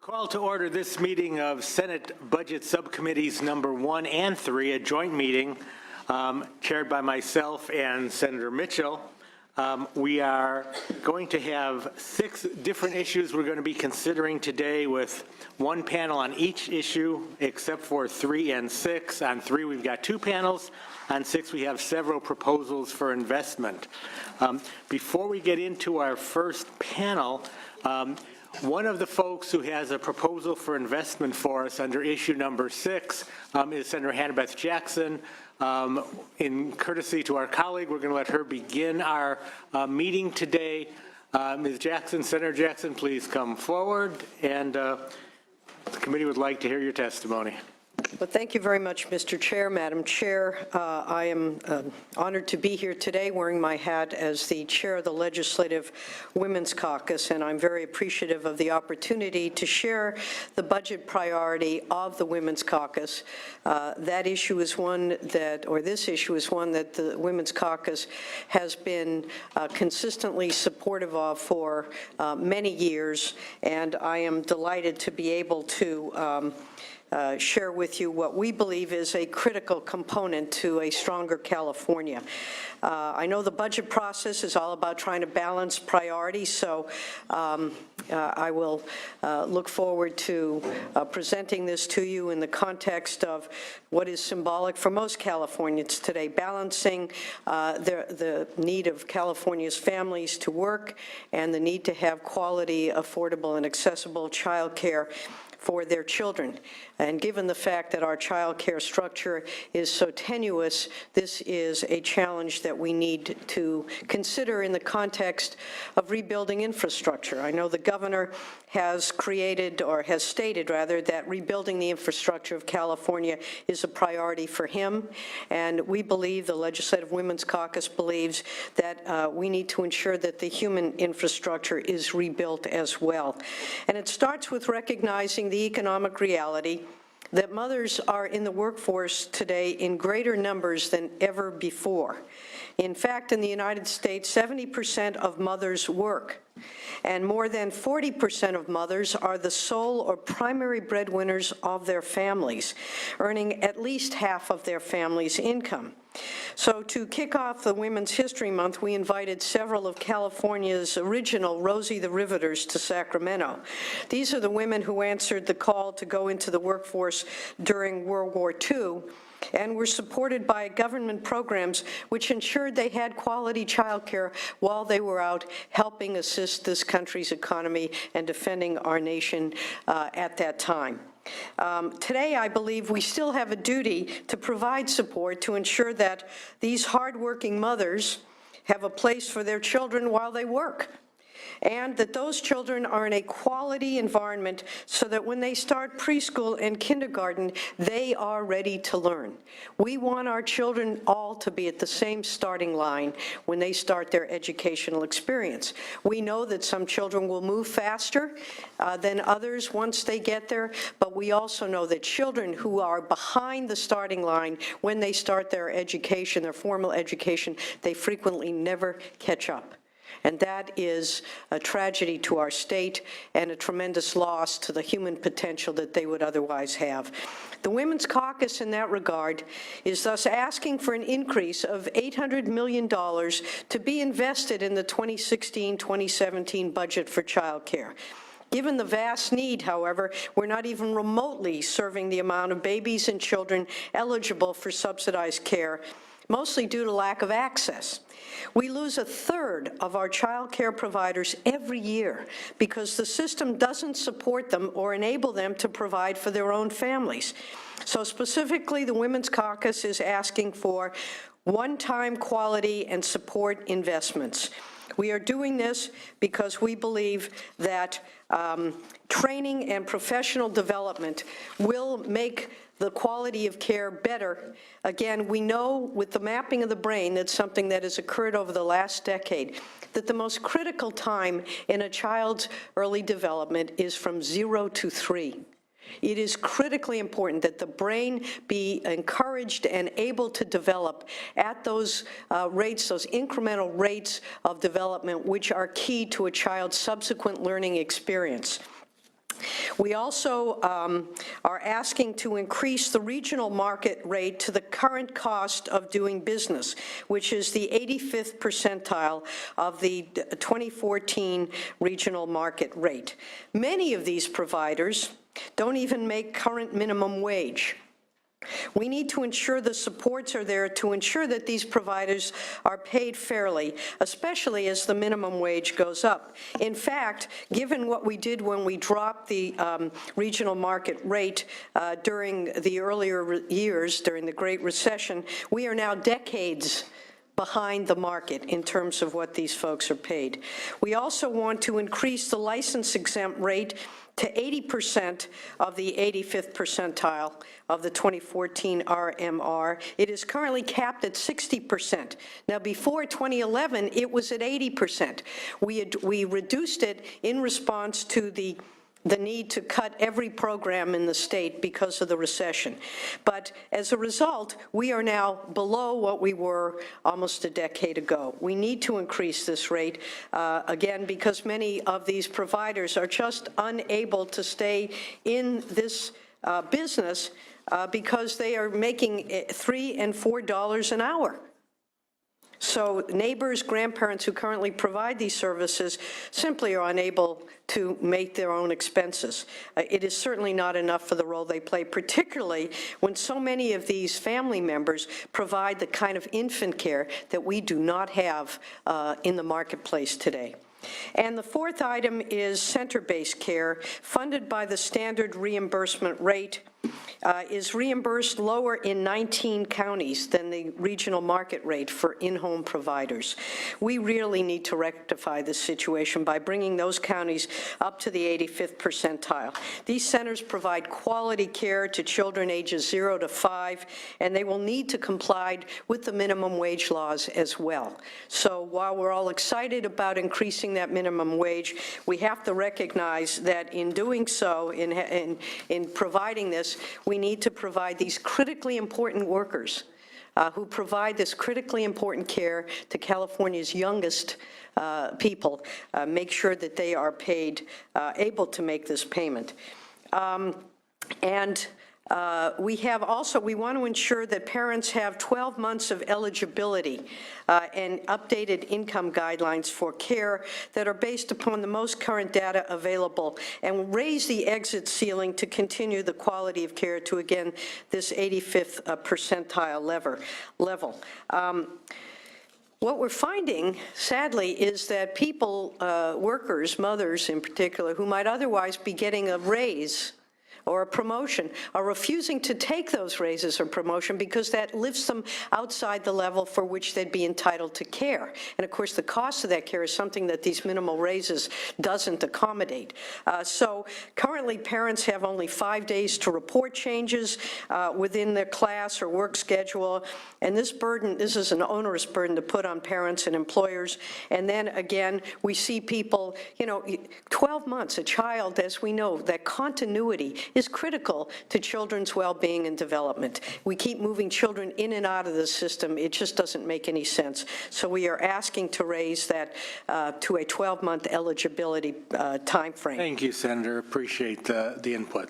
Call to order this meeting of Senate Budget Subcommittees number 1 and 3, a joint meeting chaired by myself and Senator Mitchell. We are going to have 6 different issues we're going to be considering today, with one panel on each issue except for 3 and 6. On 3 we've got 2 panels. On 6 we have several proposals for investment. Before we get into our first panel, one of the folks who has a proposal for investment for us under issue number 6 is Senator Hannah-Beth Jackson. In courtesy to our colleague, we're going to let her begin our meeting today. Ms. Jackson, Senator Jackson, please come forward, and the committee would like to hear your testimony. Well, thank you very much, Mr. Chair, Madam Chair. I am honored to be here today wearing my hat as the chair of the Legislative Women's Caucus, and I'm very appreciative of the opportunity to share the budget priority of the Women's Caucus. That issue is one that, or this issue is one that the Women's Caucus has been consistently supportive of for many years, and I am delighted to be able to share with you what we believe is a critical component to a stronger California. I know the budget process is all about trying to balance priorities, so I will look forward to presenting this to you in the context of what is symbolic for most Californians today, balancing the need of California's families to work and the need to have quality, affordable, and accessible child care for their children. And given the fact that our child care structure is so tenuous, this is a challenge that we need to consider in the context of rebuilding infrastructure. I know the governor has created, or has stated rather, that rebuilding the infrastructure of California is a priority for him, and we believe, the Legislative Women's Caucus believes, that we need to ensure that the human infrastructure is rebuilt as well. And it starts with recognizing the economic reality that mothers are in the workforce today in greater numbers than ever before. In fact, in the United States, 70% of mothers work, and more than 40% of mothers are the sole or primary breadwinners of their families, earning at least half of their family's income. So to kick off the Women's History Month, we invited several of California's original Rosie the Riveters to Sacramento. These are the women who answered the call to go into the workforce during World War II, and were supported by government programs which ensured they had quality child care while they were out helping assist this country's economy and defending our nation at that time. Today, I believe we still have a duty to provide support to ensure that these hardworking mothers have a place for their children while they work, and that those children are in a quality environment so that when they start preschool and kindergarten, they are ready to learn. We want our children all to be at the same starting line when they start their educational experience. We know that some children will move faster than others once they get there, but we also know that children who are behind the starting line when they start their education, their formal education, they frequently never catch up. And that is a tragedy to our state and a tremendous loss to the human potential that they would otherwise have. The Women's Caucus in that regard is thus asking for an increase of $800 million to be invested in the 2016-2017 budget for child care. Given the vast need, however, we're not even remotely serving the amount of babies and children eligible for subsidized care, mostly due to lack of access. We lose 1/3 of our child care providers every year because the system doesn't support them or enable them to provide for their own families. So specifically, the Women's Caucus is asking for one-time quality and support investments. We are doing this because we believe that training and professional development will make the quality of care better. Again, we know with the mapping of the brain, that's something that has occurred over the last decade, that the most critical time in a child's early development is from 0 to 3. It is critically important that the brain be encouraged and able to develop at those rates, those incremental rates of development, which are key to a child's subsequent learning experience. We also are asking to increase the regional market rate to the current cost of doing business, which is the 85th percentile of the 2014 regional market rate. Many of these providers don't even make current minimum wage. We need to ensure the supports are there to ensure that these providers are paid fairly, especially as the minimum wage goes up. In fact, given what we did when we dropped the regional market rate during the earlier years, during the Great Recession, we are now decades behind the market in terms of what these folks are paid. We also want to increase the license exempt rate to 80% of the 85th percentile of the 2014 RMR. It is currently capped at 60%. Now, before 2011, it was at 80%. We reduced it in response to the need to cut every program in the state because of the recession. But as a result, we are now below what we were almost a decade ago. We need to increase this rate, again, because many of these providers are just unable to stay in this business because they are making $3 and $4 an hour. So neighbors, grandparents who currently provide these services simply are unable to make their own expenses. It is certainly not enough for the role they play, particularly when so many of these family members provide the kind of infant care that we do not have in the marketplace today. And the fourth item is center-based care, funded by the standard reimbursement rate, is reimbursed lower in 19 counties than the regional market rate for in-home providers. We really need to rectify this situation by bringing those counties up to the 85th percentile. These centers provide quality care to children ages 0 to 5, and they will need to comply with the minimum wage laws as well. So while we're all excited about increasing that minimum wage, we have to recognize that in doing so, in providing this, we need to provide these critically important workers who provide this critically important care to California's youngest people, make sure that they are paid, able to make this payment. We want to ensure that parents have 12 months of eligibility and updated income guidelines for care that are based upon the most current data available, and raise the exit ceiling to continue the quality of care to, again, this 85th percentile level. What we're finding, sadly, is that people, workers, mothers in particular, who might otherwise be getting a raise or a promotion, are refusing to take those raises or promotion because that lifts them outside the level for which they'd be entitled to care. And of course, the cost of that care is something that these minimal raises doesn't accommodate. So currently, parents have only 5 days to report changes within their class or work schedule. And this is an onerous burden to put on parents and employers. And then again, we see people, 12 months, a child, as we know, that continuity is critical to children's well-being and development. We keep moving children in and out of the system. It just doesn't make any sense. So we are asking to raise that to a 12-month eligibility time frame. Thank you, Senator. Appreciate the input.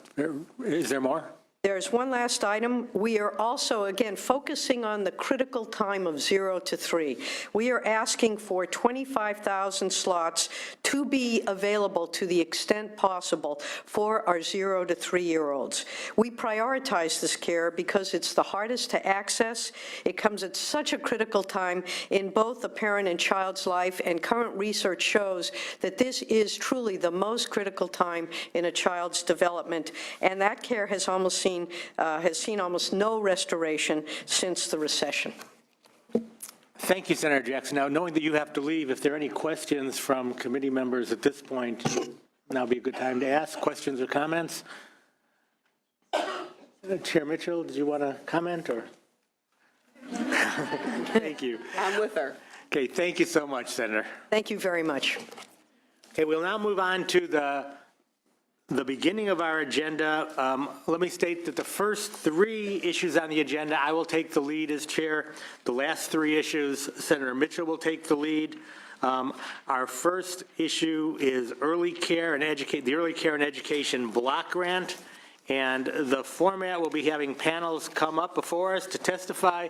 Is there more? There's one last item. We are also, again, focusing on the critical time of 0 to 3. We are asking for 25,000 slots to be available to the extent possible for our 0 to 3-year-olds. We prioritize this care because it's the hardest to access. It comes at such a critical time in both the parent and child's life, and current research shows that this is truly the most critical time in a child's development, and that care has seen almost no restoration since the recession. Thank you, Senator Jackson. Now, knowing that you have to leave, if there are any questions from committee members at this point, now would be a good time to ask questions or comments. Chair Mitchell, did you want to comment, or? Thank you. I'm with her. Okay, thank you so much, Senator. Thank you very much. Okay, we'll now move on to the the beginning of our agenda, let me state that the first 3 issues on the agenda, I will take the lead as chair. The last 3 issues, Senator Mitchell will take the lead. Our first issue is the early care and education block grant. And the format will be having panels come up before us to testify,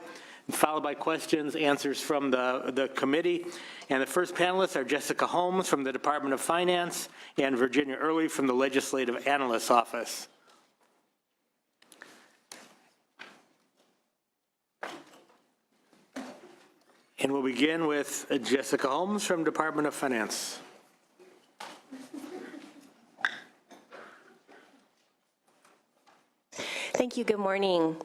followed by questions, answers from the committee. And the first panelists are Jessica Holmes from the Department of Finance and Virginia Early from the Legislative Analyst's Office. And we'll begin with Jessica Holmes from Department of Finance. Thank you. Good morning.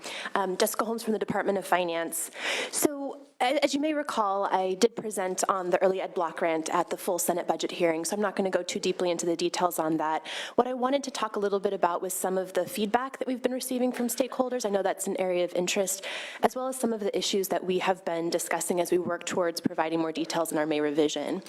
Jessica Holmes from the Department of Finance. So, as you may recall, I did present on the early ed block grant at the full Senate budget hearing, so I'm not going to go too deeply into the details on that. What I wanted to talk a little bit about was some of the feedback that we've been receiving from stakeholders. I know that's an area of interest, as well as some of the issues that we have been discussing as we work towards providing more details in our May revision.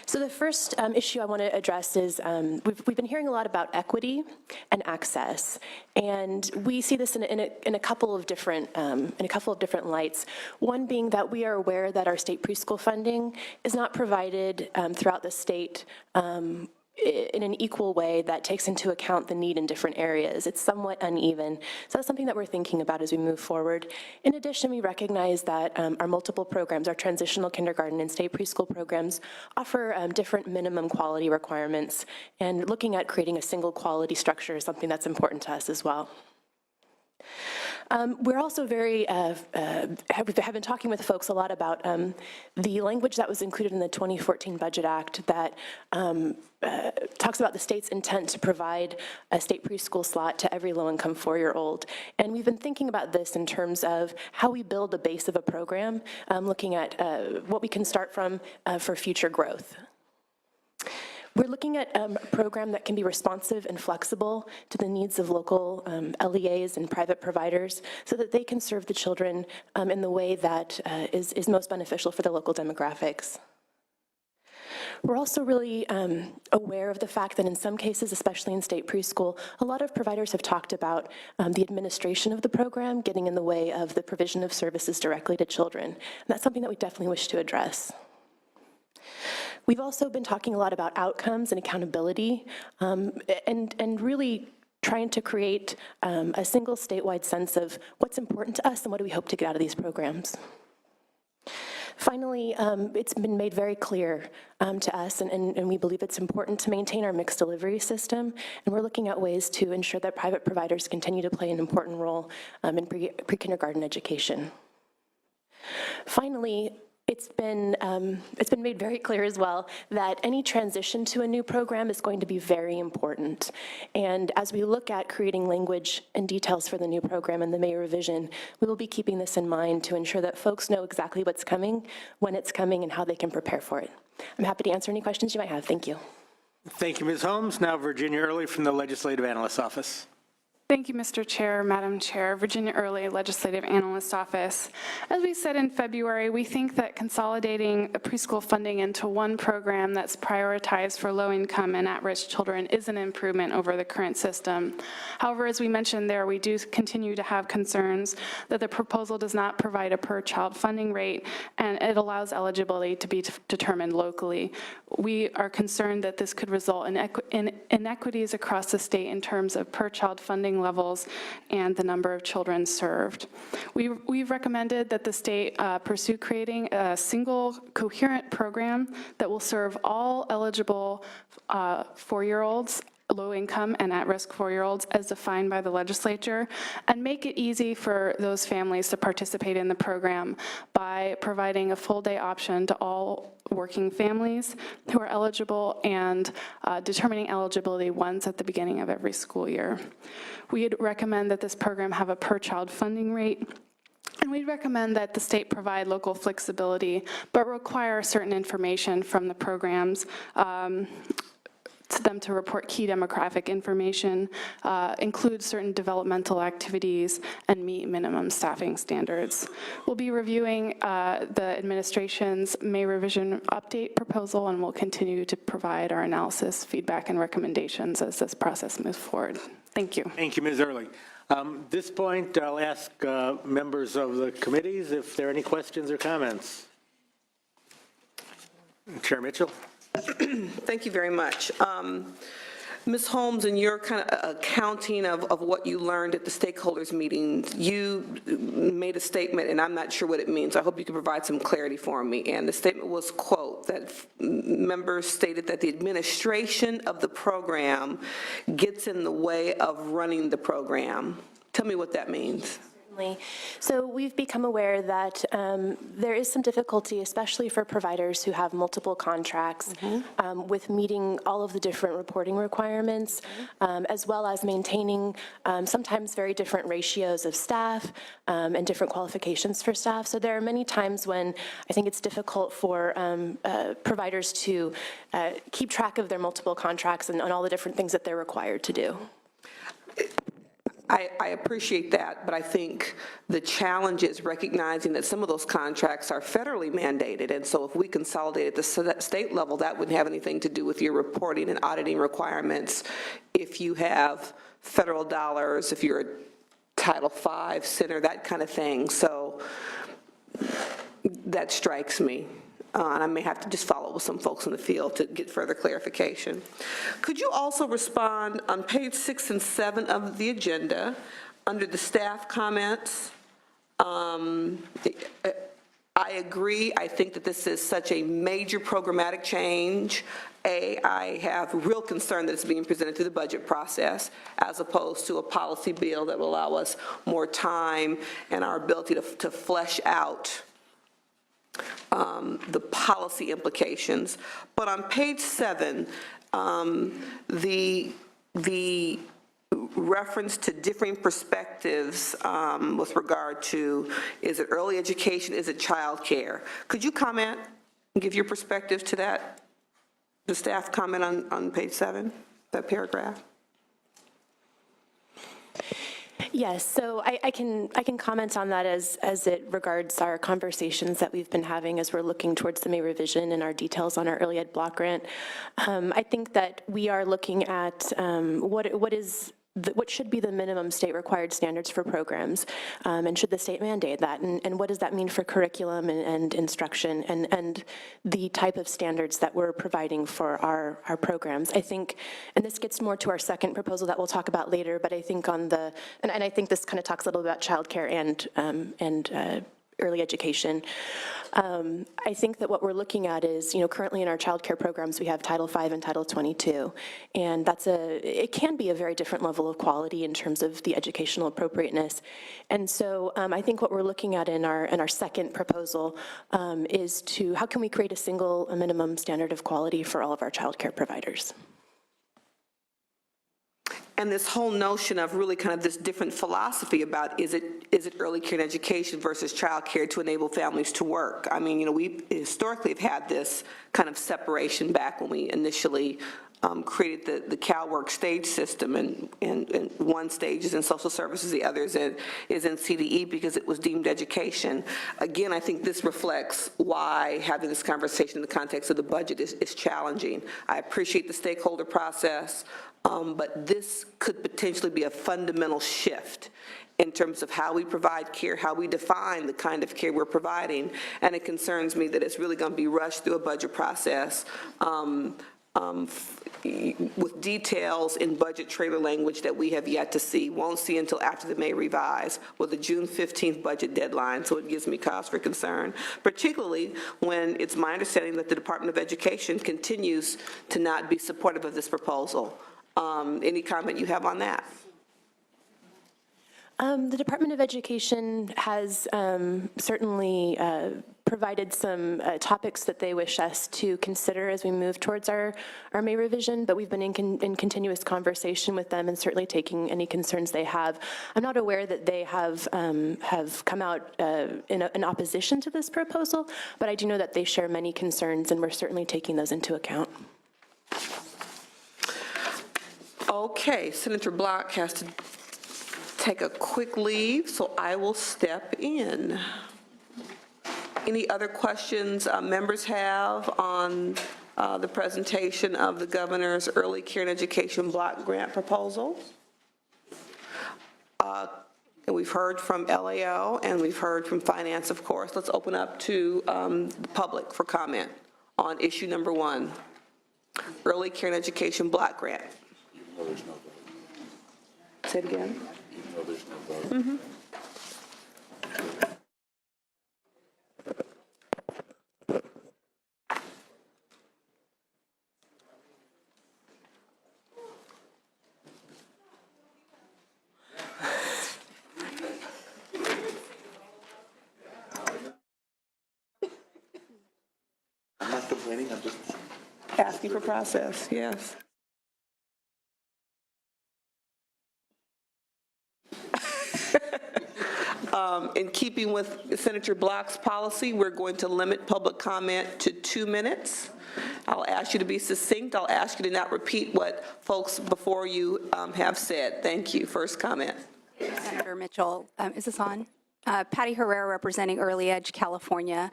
So the first issue I want to address is we've been hearing a lot about equity and access, and we see this in a couple of different lights. One being that we are aware that our state preschool funding is not provided throughout the state in an equal way that takes into account the need in different areas. It's somewhat uneven. So that's something that we're thinking about as we move forward. In addition, we recognize that our multiple programs, our transitional kindergarten and state preschool programs, offer different minimum quality requirements, and looking at creating a single quality structure is something that's important to us as well. We're also have been talking with folks a lot about the language that was included in the 2014 Budget Act that talks about the state's intent to provide a state preschool slot to every low-income 4-year-old. And we've been thinking about this in terms of how we build the base of a program, looking at what we can start from for future growth. We're looking at a program that can be responsive and flexible to the needs of local LEAs and private providers so that they can serve the children in the way that is most beneficial for the local demographics. We're also really aware of the fact that in some cases, especially in state preschool, a lot of providers have talked about the administration of the program getting in the way of the provision of services directly to children. And that's something that we definitely wish to address. We've also been talking a lot about outcomes and accountability, and really trying to create a single statewide sense of what's important to us and what do we hope to get out of these programs. Finally, it's been made very clear to us, and we believe it's important to maintain our mixed delivery system, and we're looking at ways to ensure that private providers continue to play an important role in pre-kindergarten education. Finally, it's been made very clear as well that any transition to a new program is going to be very important. And as we look at creating language and details for the new program in the May revision, we will be keeping this in mind to ensure that folks know exactly what's coming, when it's coming, and how they can prepare for it. I'm happy to answer any questions you might have. Thank you. Thank you, Ms. Holmes. Now Virginia Early from the Legislative Analyst's Office. Thank you, Mr. Chair, Madam Chair. Virginia Early, Legislative Analyst's Office. As we said in February, we think that consolidating preschool funding into one program that's prioritized for low-income and at-risk children is an improvement over the current system. However, as we mentioned there, we do continue to have concerns that the proposal does not provide a per-child funding rate, and it allows eligibility to be determined locally. We are concerned that this could result in inequities across the state in terms of per-child funding levels and the number of children served. We've recommended that the state pursue creating a single coherent program that will serve all eligible 4-year-olds, low-income and at-risk 4-year-olds as defined by the legislature, and make it easy for those families to participate in the program by providing a full-day option to all working families who are eligible and determining eligibility once at the beginning of every school year. We'd recommend that this program have a per-child funding rate, and we'd recommend that the state provide local flexibility, but require certain information from the programs them to report key demographic information, include certain developmental activities, and meet minimum staffing standards. We'll be reviewing the administration's May revision update proposal, and we'll continue to provide our analysis, feedback, and recommendations as this process moves forward. Thank you. Thank you, Ms. Early. At this point, I'll ask members of the committees if there are any questions or comments. Chair Mitchell. Thank you very much. Ms. Holmes, in your kind of accounting of what you learned at the stakeholders meeting, you made a statement, and I'm not sure what it means. I hope you can provide some clarity for me. And the statement was, quote, that members stated that the administration of the program gets in the way of running the program. Tell me what that means. So we've become aware that there is some difficulty, especially for providers who have multiple contracts, with meeting all of the different reporting requirements, as well as maintaining sometimes very different ratios of staff and different qualifications for staff. So there are many times when I think it's difficult for providers to keep track of their multiple contracts and all the different things that they're required to do. I appreciate that, but I think the challenge is recognizing that some of those contracts are federally mandated, and so if we consolidate at the state level, that wouldn't have anything to do with your reporting and auditing requirements if you have federal dollars, if you're a Title V center, that kind of thing. So that strikes me. And I may have to just follow with some folks in the field to get further clarification. Could you also respond on page 6 and 7 of the agenda, under the staff comments? I agree. I think that this is such a major programmatic change. I have real concern that it's being presented through the budget process as opposed to a policy bill that will allow us more time and our ability to flesh out the policy implications. But on page 7, the reference to differing perspectives with regard to, is it early education, is it child care? Could you comment and give your perspective to that, the staff comment on page 7, that paragraph? Yes, so I can comment on that as it regards our conversations that we've been having as we're looking towards the May revision and our details on our early ed block grant. I think that we are looking at what should be the minimum state required standards for programs, and should the state mandate that, and what does that mean for curriculum and instruction and the type of standards that we're providing for our programs. I think, and this gets more to our second proposal that we'll talk about later, but I think on the, and I think this kind of talks a little about childcare and early education. I think that what we're looking at is, currently in our childcare programs, we have Title V and Title 22, and it can be a very different level of quality in terms of the educational appropriateness. And so I think what we're looking at in our second proposal is how can we create a single minimum standard of quality for all of our childcare providers? And this whole notion of really kind of this different philosophy about is it early care and education versus child care to enable families to work. I mean, we historically have had this kind of separation back when we initially created the CalWorks stage system, and one stage is in social services, the other is in CDE because it was deemed education. Again, I think this reflects why having this conversation in the context of the budget is challenging. I appreciate the stakeholder process, but this could potentially be a fundamental shift in terms of how we provide care, how we define the kind of care we're providing, and it concerns me that it's really going to be rushed through a budget process with details in budget trailer language that we have yet to see, won't see until after the May revise with the June 15th budget deadline, so it gives me cause for concern, particularly when it's my understanding that the Department of Education continues to not be supportive of this proposal. Any comment you have on that? The Department of Education has certainly provided some topics that they wish us to consider as we move towards our May revision, but we've been in continuous conversation with them and certainly taking any concerns they have. I'm not aware that they have come out in opposition to this proposal, but I do know that they share many concerns, and we're certainly taking those into account. Okay, Senator Block has to take a quick leave, so I will step in. Any other questions members have on the presentation of the governor's early care and education block grant proposal? And we've heard from LAO and we've heard from finance, of course. Let's open up to the public for comment on issue number 1, early care and education block grant. Even though there's no vote. Say it again. Even though there's no vote. I'm not complaining, I'm just. Asking for process, yes. In keeping with Senator Block's policy, we're going to limit public comment to 2 minutes. I'll ask you to be succinct. I'll ask you to not repeat what folks before you have said. Thank you. First comment. Senator Mitchell, is this on? Patty Herrera, representing Early Edge, California.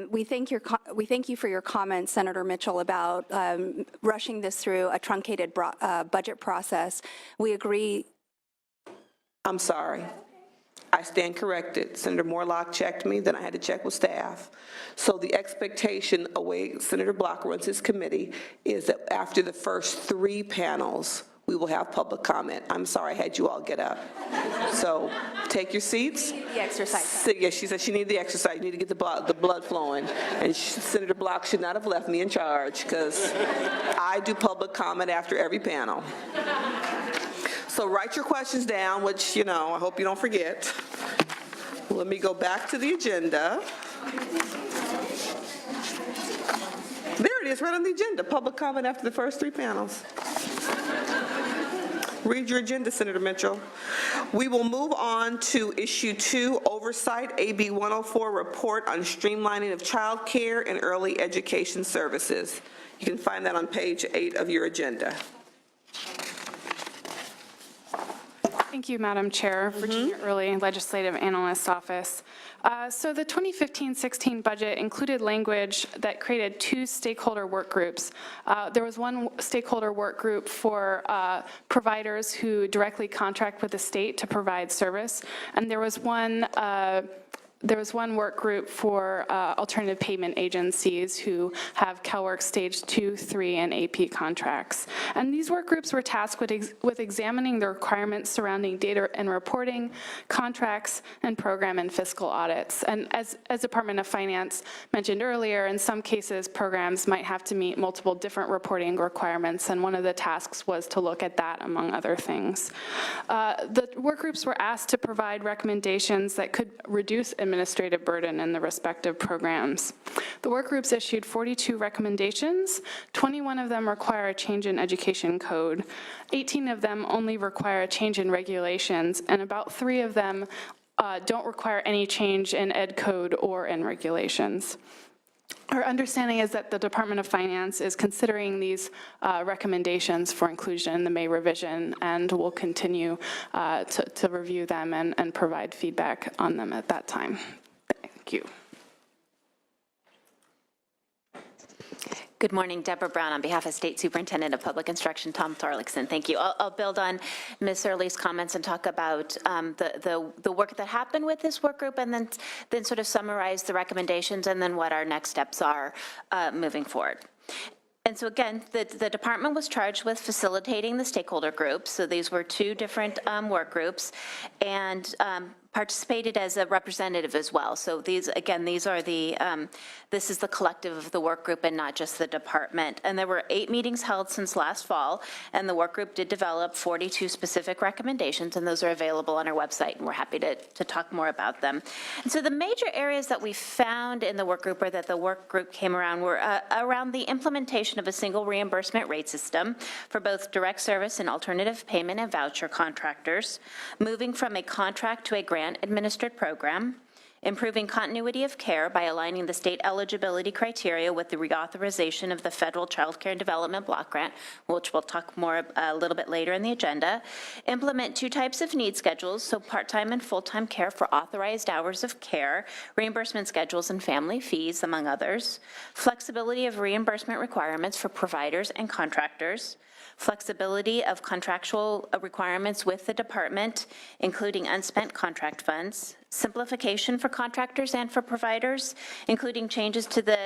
We thank you for your comments, Senator Mitchell, about rushing this through a truncated budget process. We agree. I'm sorry. I stand corrected. Senator Morlock checked me, then I had to check with staff. So the expectation, the way Senator Block runs his committee, is that after the first 3 panels, we will have public comment. I'm sorry I had you all get up. So take your seats. The exercise. Yes, she said she needed the exercise. You need to get the blood flowing. And Senator Block should not have left me in charge because I do public comment after every panel. So write your questions down, which, you know, I hope you don't forget. Let me go back to the agenda. There it is, right on the agenda, public comment after the first 3 panels. Read your agenda, Senator Mitchell. We will move on to issue 2, oversight, AB 104, report on streamlining of child care and early education services. You can find that on page 8 of your agenda. Thank you, Madam Chair. Virginia Early, Legislative Analyst's Office. So the 2015-16 budget included language that created 2 stakeholder work groups. There was one stakeholder work group for providers who directly contract with the state to provide service, and there was one work group for alternative payment agencies who have CalWORK Stage 2, 3, and AP contracts. And these work groups were tasked with examining the requirements surrounding data and reporting, contracts, and program and fiscal audits. And as Department of Finance mentioned earlier, in some cases, programs might have to meet multiple different reporting requirements, and one of the tasks was to look at that, among other things. The work groups were asked to provide recommendations that could reduce administrative burden in the respective programs. The work groups issued 42 recommendations. 21 of them require a change in education code. 18 of them only require a change in regulations, and about 3 of them don't require any change in ed code or in regulations. Our understanding is that the Department of Finance is considering these recommendations for inclusion in the May revision, and will continue to review them and provide feedback on them at that time. Thank you. Good morning, Deborah Brown on behalf of State Superintendent of Public Instruction, Tom Thorlickson. Thank you. I'll build on Ms. Early's comments and talk about the work that happened with this work group, and then sort of summarize the recommendations and then what our next steps are moving forward. And so again, the department was charged with facilitating the stakeholder groups. So these were 2 different work groups, and participated as a representative as well. So these, again, these are the, this is the collective of the work group and not just the department. And there were 8 meetings held since last fall, and the work group did develop 42 specific recommendations, and those are available on our website, and we're happy to talk more about them. And so the major areas that we found in the work group, or that the work group came around, were around the implementation of a single reimbursement rate system for both direct service and alternative payment and voucher contractors, moving from a contract to a grant administered program, improving continuity of care by aligning the state eligibility criteria with the reauthorization of the federal Child Care and Development Block Grant, which we'll talk more a little bit later in the agenda, implement 2 types of need schedules, so part-time and full-time care for authorized hours of care, reimbursement schedules and family fees, among others, flexibility of reimbursement requirements for providers and contractors, flexibility of contractual requirements with the department, including unspent contract funds, simplification for contractors and for providers, including changes to the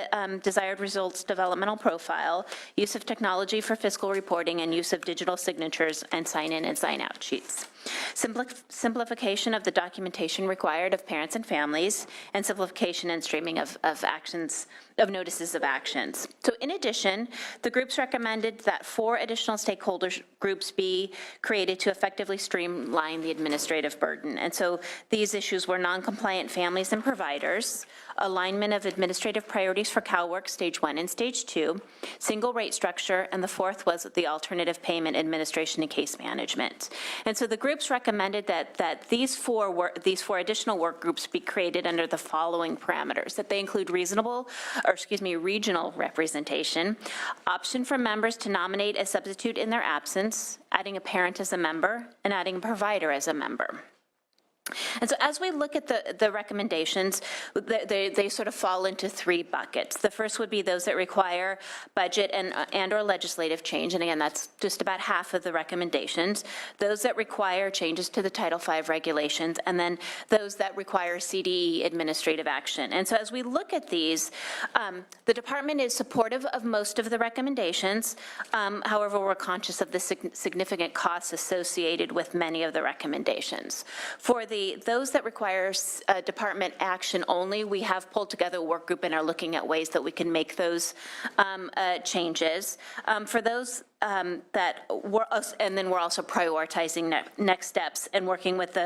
desired results developmental profile, use of technology for fiscal reporting, and use of digital signatures and sign-in and sign-out sheets. Simplification of the documentation required of parents and families, and simplification and streaming of actions, of notices of actions. So in addition, the groups recommended that 4 additional stakeholder groups be created to effectively streamline the administrative burden. And so these issues were non-compliant families and providers, alignment of administrative priorities for CalWORK Stage 1 and Stage 2, single rate structure, and the 4th was the alternative payment administration and case management. And so the groups recommended that these four additional work groups be created under the following parameters, that they include regional representation, option for members to nominate a substitute in their absence, adding a parent as a member, and adding a provider as a member. And so as we look at the recommendations, they sort of fall into 3 buckets. The first would be those that require budget and or legislative change, and again, that's just about half of the recommendations. Those that require changes to the Title V regulations, and then those that require CDE administrative action. And so as we look at these, the department is supportive of most of the recommendations. However, we're conscious of the significant costs associated with many of the recommendations. For those that require department action only, we have pulled together a work group and are looking at ways that we can make those changes. For those that we're, and then we're also prioritizing next steps and working with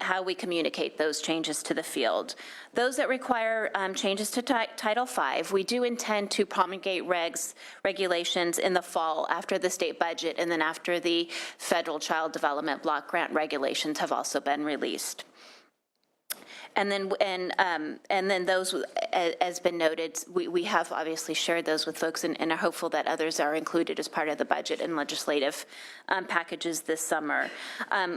how we communicate those changes to the field. Those that require changes to Title V, we do intend to promulgate regulations in the fall after the state budget and then after the federal Child Development Block Grant regulations have also been released. And then those, as been noted, we have obviously shared those with folks and are hopeful that others are included as part of the budget and legislative packages this summer.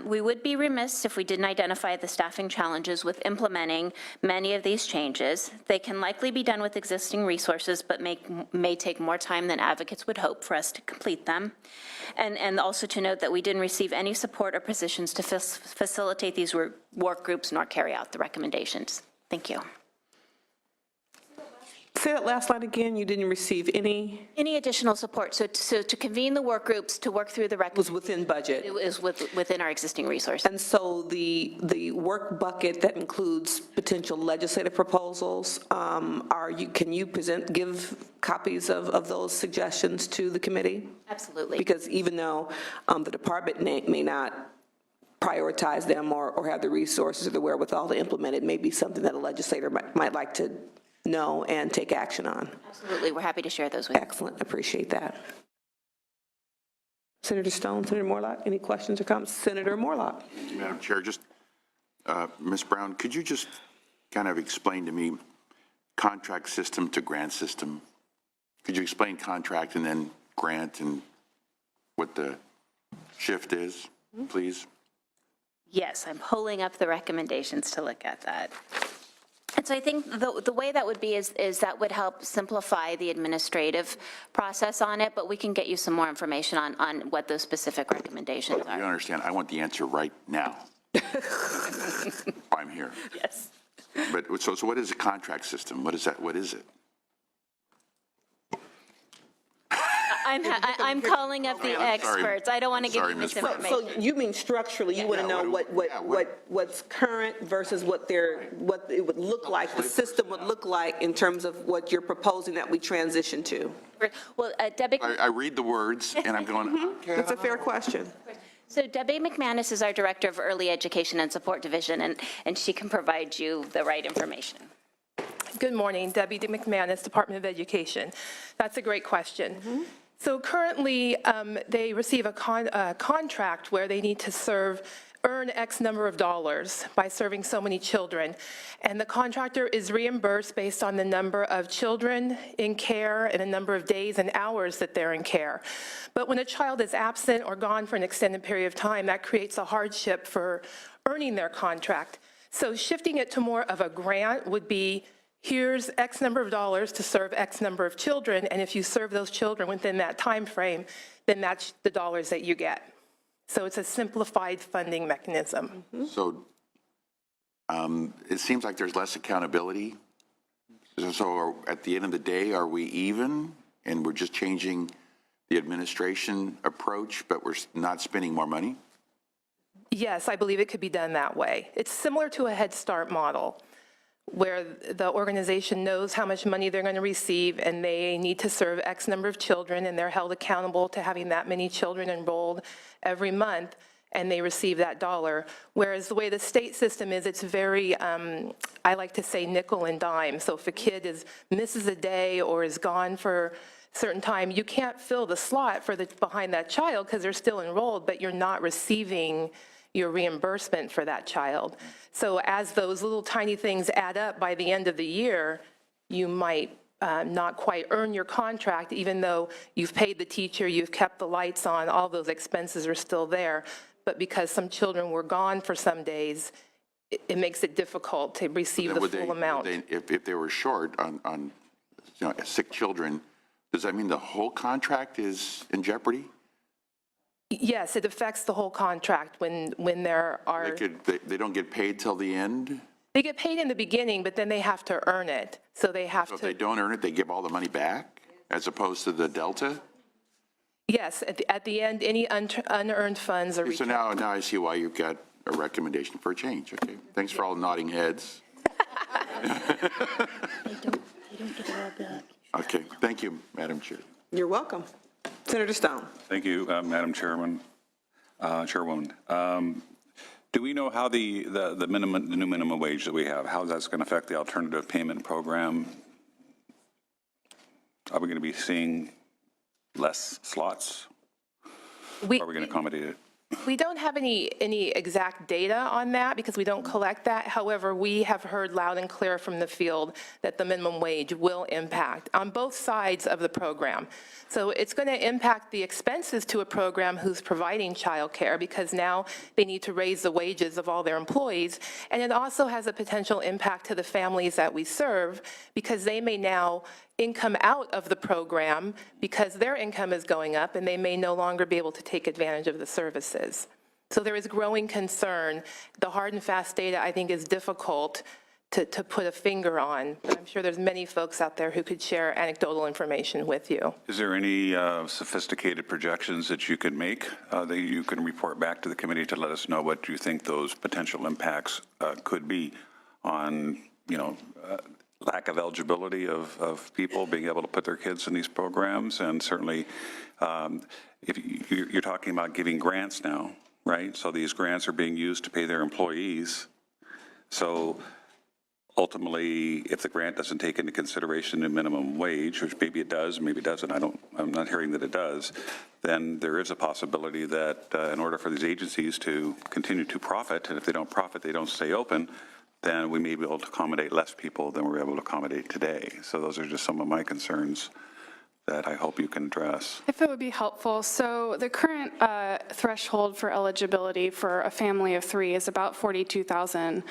We would be remiss if we didn't identify the staffing challenges with implementing many of these changes. They can likely be done with existing resources, but may take more time than advocates would hope for us to complete them. And also to note that we didn't receive any support or positions to facilitate these work groups nor carry out the recommendations. Thank you. Say that last line again. You didn't receive any? Any additional support. So to convene the work groups to work through the Was within budget. It was within our existing resources. And so the work bucket that includes potential legislative proposals, can you give copies of those suggestions to the committee? Absolutely. Because even though the department may not prioritize them or have the resources or the wherewithal to implement it, may be something that a legislator might like to know and take action on. Absolutely. We're happy to share those with you. Excellent. Appreciate that. Senator Stone, Senator Morlock, any questions or comments? Senator Morlock. Madam Chair, just, Ms. Brown, could you just kind of explain to me contract system to grant system? Could you explain contract and then grant and what the shift is, please? Yes, I'm pulling up the recommendations to look at that. And so I think the way that would be is that would help simplify the administrative process on it, but we can get you some more information on what those specific recommendations are. You understand, I want the answer right now. I'm here. Yes. But, so what is a contract system? What is that? What is it? I'm calling up the experts. I don't want to give you misinformation. So you mean structurally, you want to know what's current versus what it would look like, the system would look like in terms of what you're proposing that we transition to? Well, Debbie. I read the words and I'm going, okay. That's a fair question. So Debbie McManus is our Director of Early Education and Support Division, and she can provide you the right information. Good morning, Debbie McManus, Department of Education. That's a great question. So currently, they receive a contract where they need to serve earn X number of dollars by serving so many children. And the contractor is reimbursed based on the number of children in care and the number of days and hours that they're in care. But when a child is absent or gone for an extended period of time, that creates a hardship for earning their contract. So shifting it to more of a grant would be, here's X number of dollars to serve X number of children, and if you serve those children within that time frame, then that's the dollars that you get. So it's a simplified funding mechanism. So it seems like there's less accountability. So at the end of the day, are we even? And we're just changing the administration approach, but we're not spending more money? Yes, I believe it could be done that way. It's similar to a Head Start model, where the organization knows how much money they're going to receive, and they need to serve X number of children, and they're held accountable to having that many children enrolled every month, and they receive that dollar. Whereas the way the state system is, it's very, I like to say nickel and dime. So if a kid misses a day or is gone for a certain time, you can't fill the slot behind that child because they're still enrolled, but you're not receiving your reimbursement for that child. So as those little tiny things add up by the end of the year, you might not quite earn your contract, even though you've paid the teacher, you've kept the lights on, all those expenses are still there. But because some children were gone for some days, it makes it difficult to receive the full amount. If they were short on sick children, does that mean the whole contract is in jeopardy? Yes, it affects the whole contract when there are. They don't get paid till the end? They get paid in the beginning, but then they have to earn it. So they have So if to. they don't earn it, they give all the money back as opposed to the delta? Yes, at the end, any unearned funds are So returned. now I see why you've got a recommendation for a change. Okay, thanks for all nodding heads. Okay, thank you, Madam Chair. You're welcome. Senator Stone. Thank you, Madam Chairwoman. Do we know how the new minimum wage that we have, how that's going to affect the alternative payment program? Are we going to be seeing less slots? Are we going to accommodate it? We don't have any exact data on that because we don't collect that. However, we have heard loud and clear from the field that the minimum wage will impact on both sides of the program. So it's going to impact the expenses to a program who's providing childcare because now they need to raise the wages of all their employees. And it also has a potential impact to the families that we serve because they may now income out of the program because their income is going up and they may no longer be able to take advantage of the services. So there is growing concern. The hard and fast data, I think, is difficult to put a finger on, but I'm sure there's many folks out there who could share anecdotal information with you. Is there any sophisticated projections that you can make that you can report back to the committee to let us know what you think those potential impacts could be on, lack of eligibility of people being able to put their kids in these programs? And certainly, if you're talking about giving grants now, right? So these grants are being used to pay their employees. So ultimately, if the grant doesn't take into consideration the minimum wage, which maybe it does, maybe it doesn't, I'm not hearing that it does, then there is a possibility that in order for these agencies to continue to profit, and if they don't profit, they don't stay open, then we may be able to accommodate less people than we're able to accommodate today. So those are just some of my concerns that I hope you can address. If it would be helpful, so the current threshold for eligibility for a family of 3 is about $42,000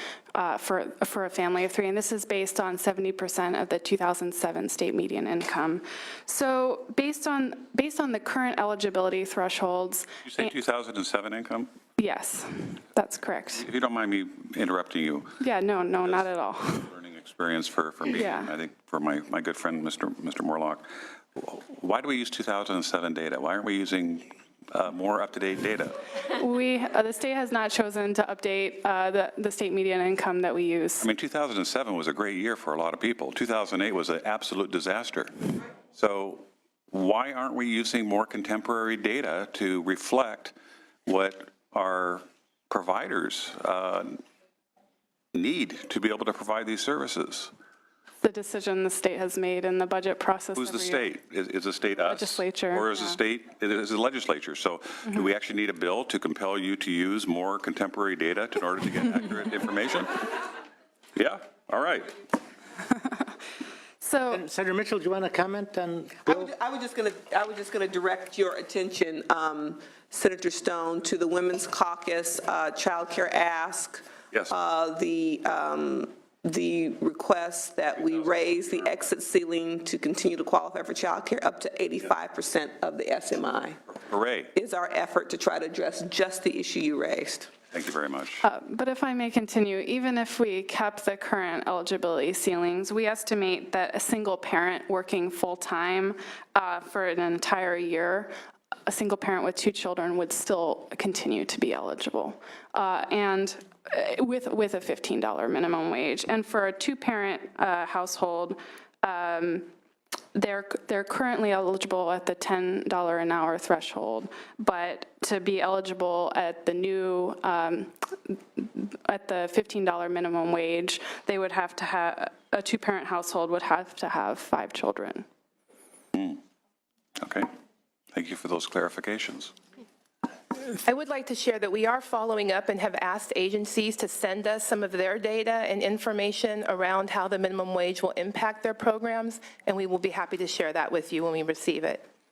for a family of 3, and this is based on 70% of the 2007 state median income. So based on the current eligibility thresholds. You say 2007 income? Yes, that's correct. If you don't mind me interrupting you. Yeah, no, not at all. Learning experience for me, Yeah. and I think for my good friend, Mr. Morlock. Why do we use 2007 data? Why aren't we using more up-to-date data? The state has not chosen to update the state median income that we use. I mean, 2007 was a great year for a lot of people. 2008 was an absolute disaster. So why aren't we using more contemporary data to reflect what our providers need to be able to provide these services? the decision the state has made in the budget process. Who's the every year. state? Is the state us? Legislature, Or is the yeah. state, is the legislature? So do we actually need a bill to compel you to use more contemporary data in order to get accurate information? Yeah, all right. So, Senator Mitchell, do you want to comment on I Bill? was just going to direct your attention, Senator Stone, to the Women's Caucus Child Care Ask. Yes. The request that we raise the exit ceiling to continue to qualify for child care up to 85% of the SMI Hooray. is our effort to try to address just the issue you raised. Thank you very much. but if I may continue, even if we kept the current eligibility ceilings, we estimate that a single parent working full-time for an entire year, a single parent with 2 children would still continue to be eligible, and with a $15 minimum wage. And for a 2-parent household, they're currently eligible at the $10 an hour threshold, but to be eligible at the new, at the $15 minimum wage, they would have to have, a 2-parent household would have to have 5 children. Okay. Thank you for those clarifications. I would like to share that we are following up and have asked agencies to send us some of their data and information around how the minimum wage will impact their programs, and we will be happy to share that with you when we receive it.